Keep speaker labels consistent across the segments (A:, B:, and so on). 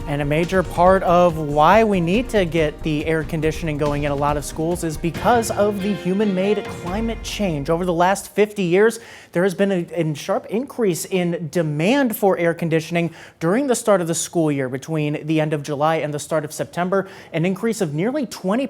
A: And a major part of why we need to get the air conditioning going in a lot of schools is because of the human-made climate change. Over the last 50 years, there has been a sharp increase in demand for air conditioning during the start of the school year. Between the end of July and the start of September, an increase of nearly 20%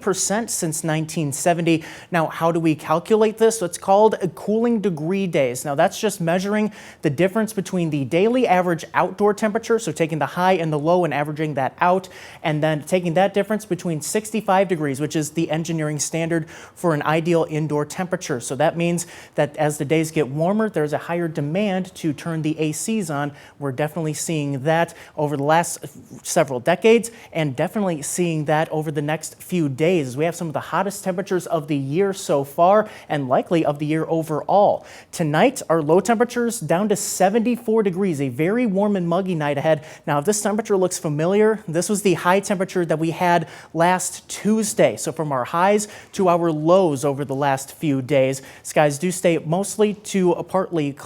A: since 1970. Now, how do we calculate this? It's called cooling degree days. Now, that's just measuring the difference between the daily average outdoor temperature, so taking the high and the low and averaging that out, and then taking that difference between 65 degrees, which is the engineering standard for an ideal indoor temperature. So that means that as the days get warmer, there's a higher demand to turn the ACs on. We're definitely seeing that over the last several decades, and definitely seeing that over the next few days. We have some of the hottest temperatures of the year so far, and likely of the year overall. Tonight, our low temperatures down to 74 degrees, a very warm and muggy night ahead. Now, if this temperature looks familiar, this was the high temperature that we had last Tuesday. So from our highs to our lows over the last few days, skies do stay mostly to partly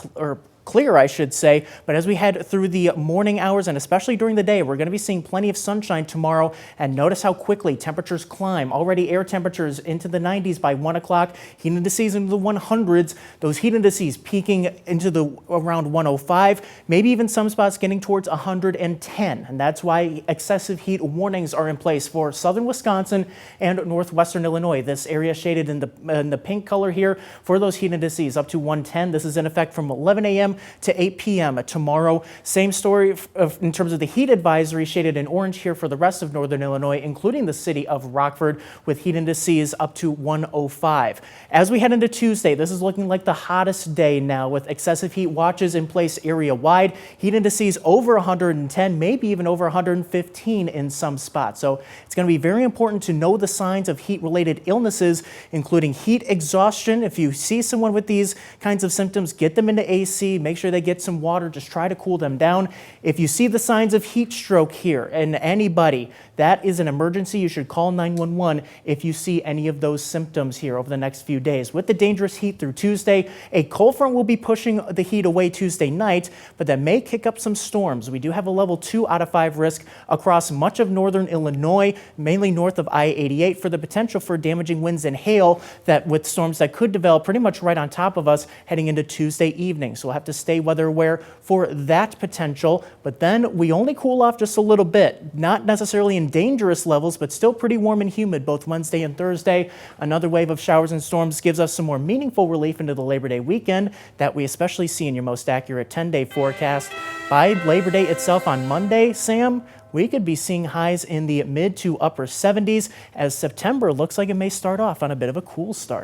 A: clear, I should say, but as we head through the morning hours and especially during the day, we're going to be seeing plenty of sunshine tomorrow. And notice how quickly temperatures climb. Already air temperatures into the 90s by 1 o'clock, heat indices into the 100s. Those heat indices peaking into the around 105, maybe even some spots getting towards 110. And that's why excessive heat warnings are in place for southern Wisconsin and northwestern Illinois. This area shaded in the pink color here for those heat indices up to 110. This is in effect from 11 a.m. to 8 p.m. tomorrow. Same story in terms of the heat advisory shaded in orange here for the rest of northern Illinois, including the city of Rockford, with heat indices up to 105. As we head into Tuesday, this is looking like the hottest day now, with excessive heat watches in place area-wide. Heat indices over 110, maybe even over 115 in some spots. So it's going to be very important to know the signs of heat-related illnesses, including heat exhaustion. If you see someone with these kinds of symptoms, get them into AC. Make sure they get some water. Just try to cool them down. If you see the signs of heat stroke here in anybody, that is an emergency. You should call 911 if you see any of those symptoms here over the next few days. With the dangerous heat through Tuesday, a cold front will be pushing the heat away Tuesday night, but that may kick up some storms. We do have a level 2 out of 5 risk across much of northern Illinois, mainly north of I-88, for the potential for damaging winds and hail that with storms that could develop pretty much right on top of us heading into Tuesday evening. So we'll have to stay weather aware for that potential, but then we only cool off just a little bit, not necessarily in dangerous levels, but still pretty warm and humid both Wednesday and Thursday. Another wave of showers and storms gives us some more meaningful relief into the Labor Day weekend that we especially see in your most accurate 10-day forecast. By Labor Day itself on Monday, Sam, we could be seeing highs in the mid to upper 70s as September looks like it may start off on a bit of a cool start.